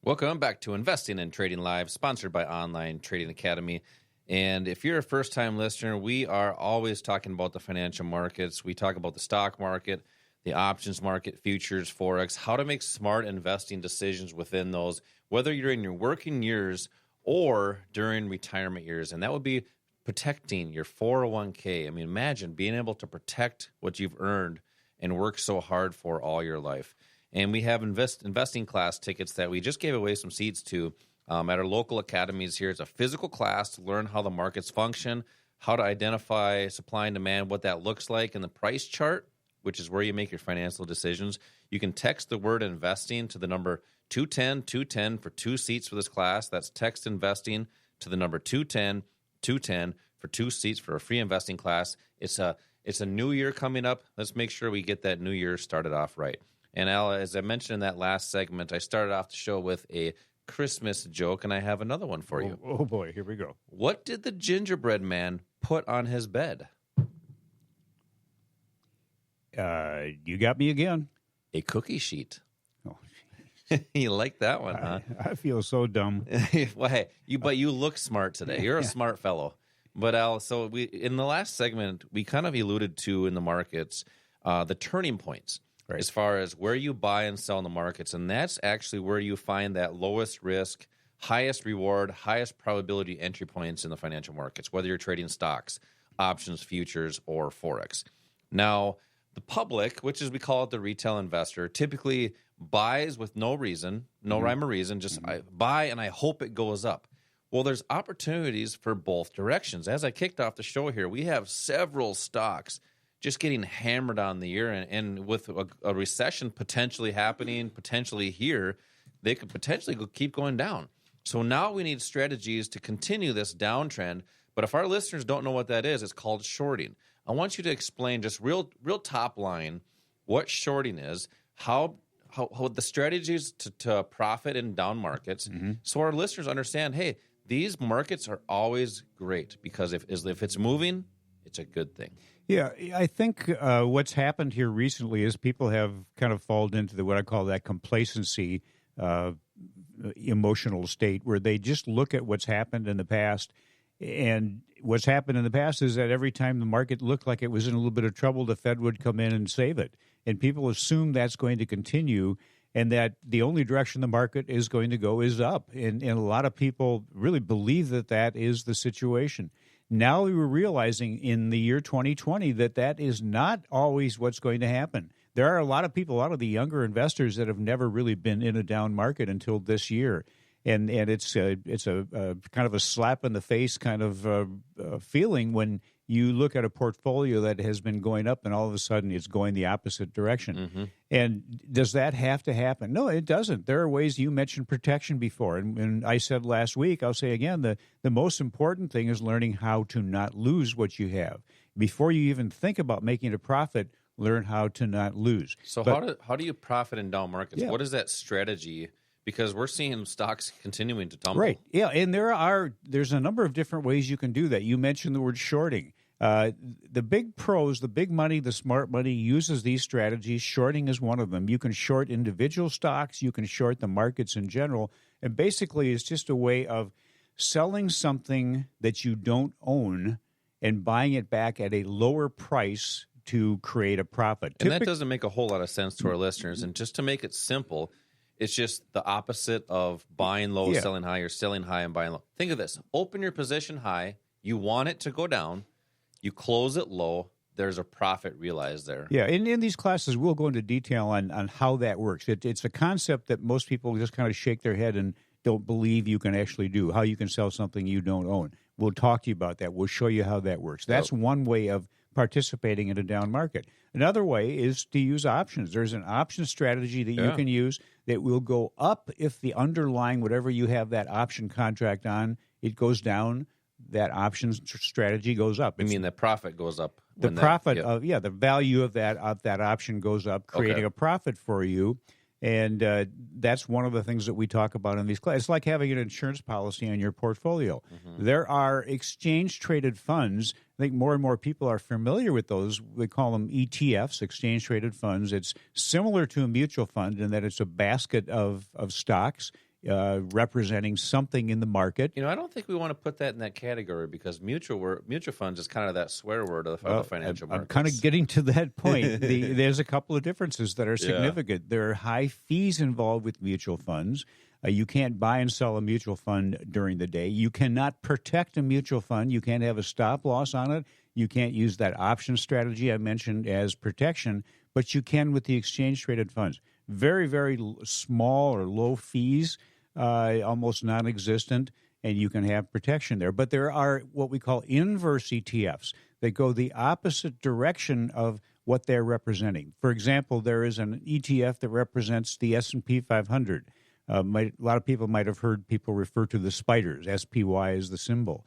Welcome back to Investing and Trading Live, sponsored by Online Trading Academy. And if you're a first-time listener, we are always talking about the financial markets. We talk about the stock market, the options market, futures, Forex, how to make smart investing decisions within those, whether you're in your working years or during retirement years. And that would be protecting your 401k. I mean, imagine being able to protect what you've earned and worked so hard for all your life. And we have investing class tickets that we just gave away some seats to at our local academies here. It's a physical class to learn how the markets function, how to identify supply and demand, what that looks like, and the price chart, which is where you make your financial decisions. You can text the word investing to the number 210-210 for 2 seats for this class. That's text investing to the number 210-210 for 2 seats for a free investing class. It's a new year coming up. Let's make sure we get that new year started off right. And Al, as I mentioned in that last segment, I started off the show with a Christmas joke, and I have another one for you. Oh boy, here we go. What did the gingerbread man put on his bed? You got me again. A cookie sheet. Oh, You like that one, huh? I feel so dumb. Well, hey, you look smart today. You're a smart fellow. But Al, so we in the last segment, we kind of alluded to in the markets the turning points. Right. As far as where you buy and sell in the markets. And that's actually where you find that lowest risk, highest reward, highest probability entry points in the financial markets, whether you're trading stocks, options, futures, or Forex. Now, the public, which is we call it the retail investor, typically buys with no reason, no rhyme or reason, just I buy and I hope it goes up. Well, there's opportunities for both directions. As I kicked off the show here, we have several stocks just getting hammered on the year, and with a recession potentially happening, potentially here, they could potentially keep going down. So now we need strategies to continue this downtrend. But if our listeners don't know what that is, it's called shorting. I want you to explain just real top line what shorting is, how the strategies to profit in down markets, so our listeners understand, hey, these markets are always great because if it's moving, it's a good thing. Yeah, I think what's happened here recently is people have kind of fallen into what I call that complacency emotional state where they just look at what's happened in the past. And what's happened in the past is that every time the market looked like it was in a little bit of trouble, the Fed would come in and save it. And people assume that's going to continue and that the only direction the market is going to go is up. And a lot of people really believe that that is the situation. Now we were realizing in the year 2020 that is not always what's going to happen. There are a lot of people, a lot of the younger investors that have never really been in a down market until this year. And it's a kind of a slap in the face kind of feeling when you look at a portfolio that has been going up and all of a sudden it's going the opposite direction. And does that have to happen? No, it doesn't. There are ways. You mentioned protection before. And I said last week, I'll say again, the most important thing is learning how to not lose what you have. Before you even think about making a profit, learn how to not lose. So how do you profit in down markets? Yeah. What is that strategy? Because we're seeing stocks continuing to tumble. Right. Yeah, and there's a number of different ways you can do that. You mentioned the word shorting. The big pros, the big money, the smart money uses these strategies. Shorting is one of them. You can short individual stocks. You can short the markets in general. And basically, it's just a way of selling something that you don't own and buying it back at a lower price to create a profit. And that doesn't make a whole lot of sense to our listeners. And just to make it simple, it's just the opposite of buying low, selling high, or selling high and buying low. Think of this. Open your position high. You want it to go down. You close it low. There's a profit realized there. Yeah, in these classes, we'll go into detail on how that works. It's a concept that most people just kind of shake their head and don't believe you can actually do, how you can sell something you don't own. We'll talk to you about that. We'll show you how that works. That's one way of participating in a down market. Another way is to use options. There's an option strategy that you can use that will go up if the underlying, whatever you have that option contract on, it goes down. That option strategy goes up. I mean, the profit goes up. The profit the value of that option goes up, creating a profit for you. And that's one of the things that we talk about in these classes. It's like having an insurance policy on your portfolio. There are exchange-traded funds. I think more and more people are familiar with those. We call them ETFs, exchange-traded funds. It's similar to a mutual fund in that it's a basket of stocks. representing something in the market. I don't think we want to put that in that category because mutual funds is kind of that swear word of the financial markets. I'm kind of getting to that point. There's a couple of differences that are significant. Yeah. There are high fees involved with mutual funds. You can't buy and sell a mutual fund during the day. You cannot protect a mutual fund. You can't have a stop loss on it. You can't use that option strategy I mentioned as protection, but you can with the exchange-traded funds. Very, very small or low fees, almost non-existent, and you can have protection there. But there are what we call inverse ETFs that go the opposite direction of what they're representing. For example, there is an ETF that represents the S&P 500. A lot of people might have heard people refer to the spiders. SPY is the symbol.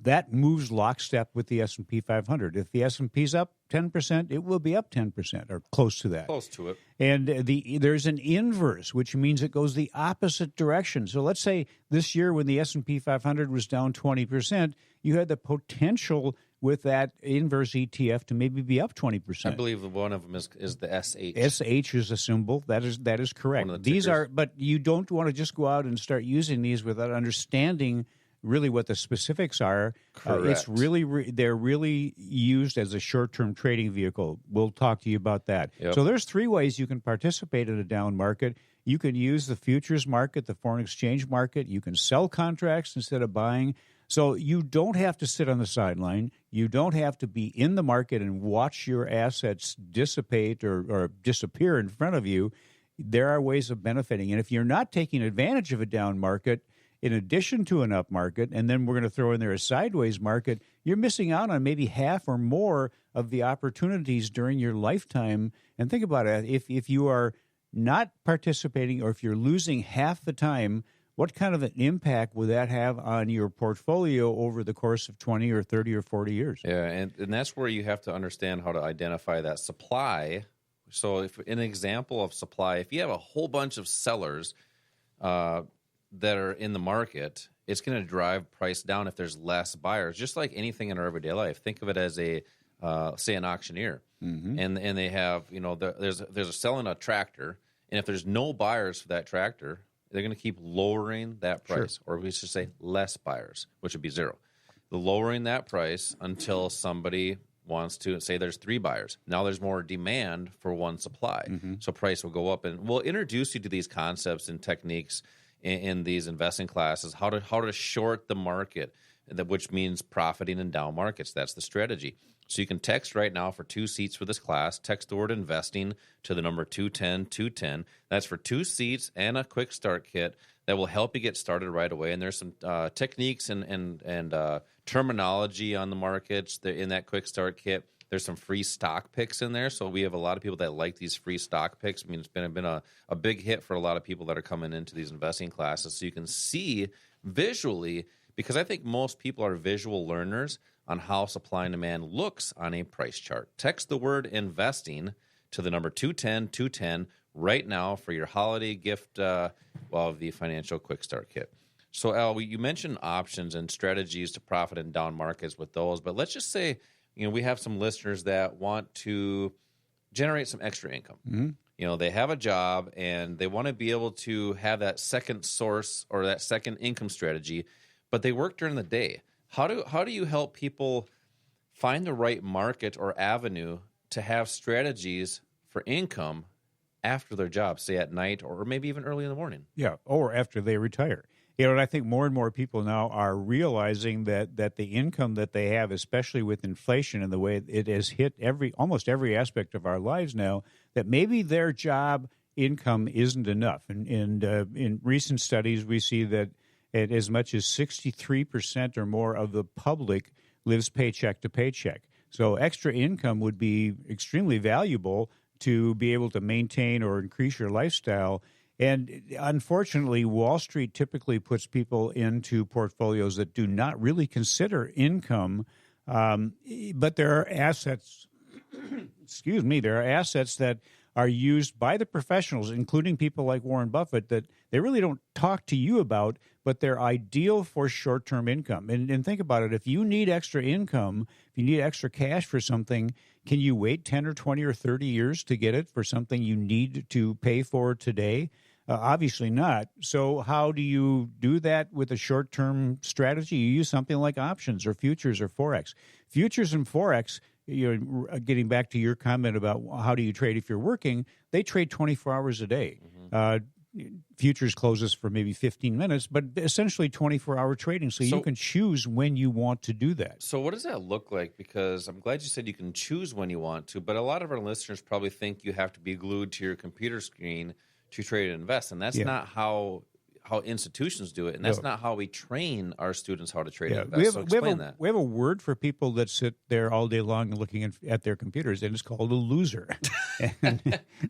That moves lockstep with the S&P 500. If the S&P's up 10%, it will be up 10% or close to that. Close to it. And there's an inverse, which means it goes the opposite direction. So let's say this year when the S&P 500 was down 20%, you had the potential with that inverse ETF to maybe be up 20%. I believe one of them is the SH. SH is a symbol. That is correct. These are, but you don't want to just go out and start using these without understanding really what the specifics are. Correct. It's really they're really used as a short-term trading vehicle. We'll talk to you about that. Yep. So there's three ways you can participate in a down market. You can use the futures market, the foreign exchange market. You can sell contracts instead of buying. So you don't have to sit on the sideline. You don't have to be in the market and watch your assets dissipate or disappear in front of you. There are ways of benefiting. And if you're not taking advantage of a down market, in addition to an up market, and then we're going to throw in there a sideways market, you're missing out on maybe half or more of the opportunities during your lifetime. And think about it. If you are not participating or if you're losing half the time, what kind of an impact would that have on your portfolio over the course of 20 or 30 or 40 years? Yeah, and that's where you have to understand how to identify that supply. So if an example of supply, if you have a whole bunch of sellers that are in the market, it's going to drive price down if there's less buyers, just like anything in our everyday life. Think of it as a, say, an auctioneer. Mm-hmm. And they have, there's a selling a tractor, and if there's no buyers for that tractor, they're going to keep lowering that price, or we should say less buyers, which would be zero. They're lowering that price until somebody wants to say there's 3 buyers. Now there's more demand for one supply, so price will go up. And we'll introduce you to these concepts and techniques in these investing classes, how to short the market, which means profiting in down markets. That's the strategy. So you can text right now for 2 seats for this class. Text the word investing to the number 210-210. That's for 2 seats and a quick start kit that will help you get started right away. And there's some techniques and terminology on the markets in that quick start kit. There's some free stock picks in there. So we have a lot of people that like these free stock picks. I mean, it's been a big hit for a lot of people that are coming into these investing classes. So you can see visually, because I think most people are visual learners on how supply and demand looks on a price chart. Text the word investing to the number 210-210 right now for your holiday gift of the Financial Quick Start Kit. So, Al, you mentioned options and strategies to profit in down markets with those, but let's just say we have some listeners that want to generate some extra income. Mm-hmm. They have a job and they want to be able to have that second source or that second income strategy, but they work during the day. How do you help people find the right market or avenue to have strategies for income after their job, say at night or maybe even early in the morning? Yeah, or after they retire. And I think more and more people now are realizing that the income that they have, especially with inflation and the way it has hit almost every aspect of our lives now, that maybe their job income isn't enough. And in recent studies, we see that as much as 63% or more of the public lives paycheck to paycheck. So extra income would be extremely valuable to be able to maintain or increase your lifestyle. And unfortunately, Wall Street typically puts people into portfolios that do not really consider income, but there are assets, there are assets that are used by the professionals, including people like Warren Buffett, that they really don't talk to you about, but they're ideal for short-term income. And think about it. If you need extra income, if you need extra cash for something, can you wait 10 or 20 or 30 years to get it for something you need to pay for today? Obviously not. So how do you do that with a short-term strategy? You use something like options or futures or Forex. Futures and Forex, getting back to your comment about how do you trade if you're working, they trade 24 hours a day. Futures closes for maybe 15 minutes, but essentially 24-hour trading. So you can choose when you want to do that. So what does that look like? Because I'm glad you said you can choose when you want to, but a lot of our listeners probably think you have to be glued to your computer screen to trade and invest, and that's not how institutions do it, and that's not how we train our students how to trade and invest. We have a word for people that sit there all day long looking at their computers, and it's called a loser.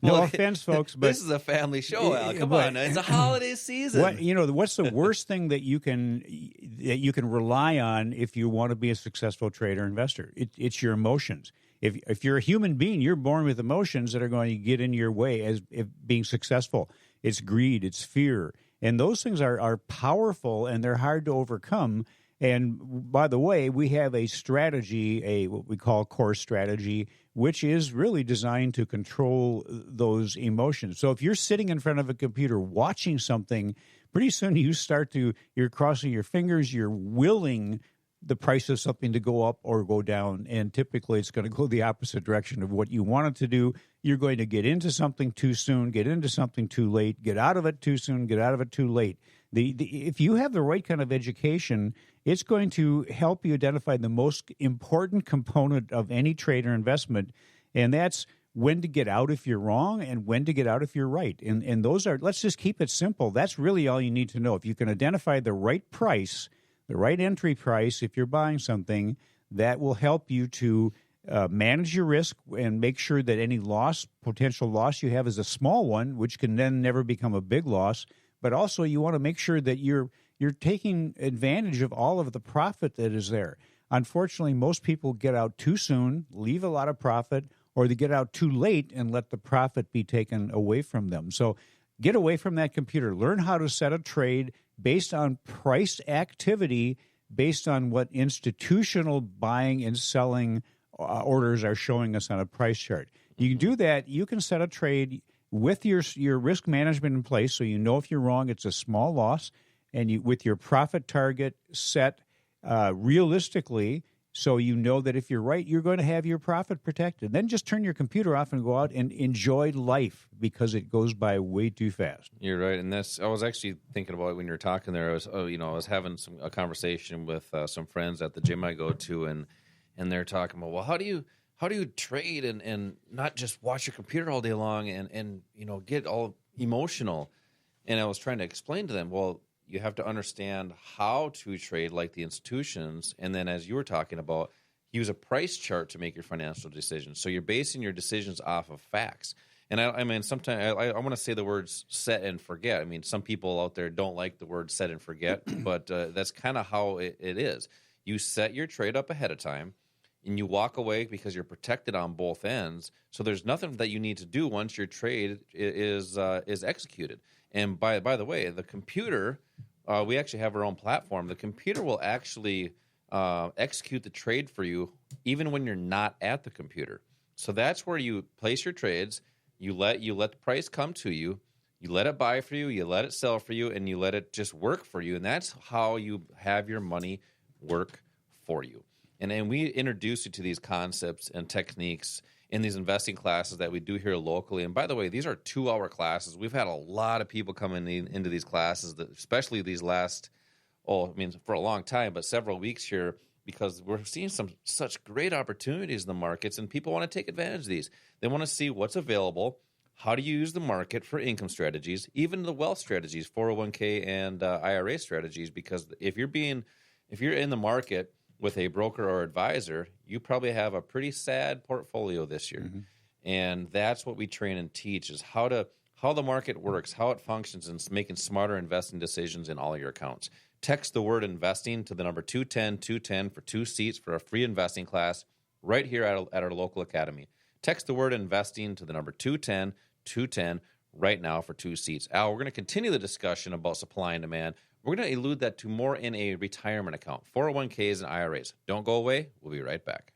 No offense, folks, but this is a family show, Al. Come on, it's a holiday season. What's the worst thing that you can rely on if you want to be a successful trader investor? It's your emotions. If you're a human being, you're born with emotions that are going to get in your way as being successful. It's greed, it's fear. And those things are powerful, and they're hard to overcome. And by the way, we have a strategy, what we call core strategy, which is really designed to control those emotions. So if you're sitting in front of a computer watching something, pretty soon you're crossing your fingers, you're willing the price of something to go up or go down, and typically it's going to go the opposite direction of what you want it to do. You're going to get into something too soon, get into something too late, get out of it too soon, get out of it too late. If you have the right kind of education, it's going to help you identify the most important component of any trade or investment, and that's when to get out if you're wrong and when to get out if you're right. And those are, let's just keep it simple. That's really all you need to know. If you can identify the right price, the right entry price, if you're buying something, that will help you to manage your risk and make sure that any potential loss you have is a small one, which can then never become a big loss. But also you want to make sure that you're taking advantage of all of the profit that is there. Unfortunately, most people get out too soon, leave a lot of profit, or they get out too late and let the profit be taken away from them. So get away from that computer. Learn how to set a trade based on price activity, based on what institutional buying and selling orders are showing us on a price chart. You can do that. You can set a trade with your risk management in place, so you know if you're wrong, it's a small loss, and with your profit target set realistically, so you know that if you're right, you're going to have your profit protected. Then just turn your computer off and go out and enjoy life, because it goes by way too fast. You're right, and I was actually thinking about it when you were talking there. I was having a conversation with some friends at the gym I go to, and they're talking about, well, how do you trade and not just watch your computer all day long and get all emotional? And I was trying to explain to them, well, you have to understand how to trade like the institutions, and then, as you were talking about, use a price chart to make your financial decisions. So you're basing your decisions off of facts. And I mean, sometimes I want to say the words set and forget. I mean, some people out there don't like the word set and forget, but that's kind of how it is. You set your trade up ahead of time, and you walk away because you're protected on both ends. So there's nothing that you need to do once your trade is executed. And by the way, the computer, we actually have our own platform. The computer will actually execute the trade for you even when you're not at the computer. So that's where you place your trades. You let the price come to you. You let it buy for you. You let it sell for you, and you let it just work for you. And that's how you have your money work for you. And we introduce you to these concepts and techniques in these investing classes that we do here locally. And by the way, these are 2-hour classes. We've had a lot of people coming into these classes, especially these last, for a long time, but several weeks here, because we're seeing such great opportunities in the markets, and people want to take advantage of these. They want to see what's available, how do you use the market for income strategies, even the wealth strategies, 401k and IRA strategies, because if you're in the market with a broker or advisor, you probably have a pretty sad portfolio this year. Mm-hmm. And that's what we train and teach, is how the market works, how it functions, and making smarter investing decisions in all your accounts. Text the word investing to the number 210-210 for 2 seats for a free investing class right here at our local academy. Text the word investing to the number 210-210 right now for 2 seats. Al, we're going to continue the discussion about supply and demand. We're going to allude that to more in a retirement account, 401ks and IRAs. Don't go away. We'll be right back.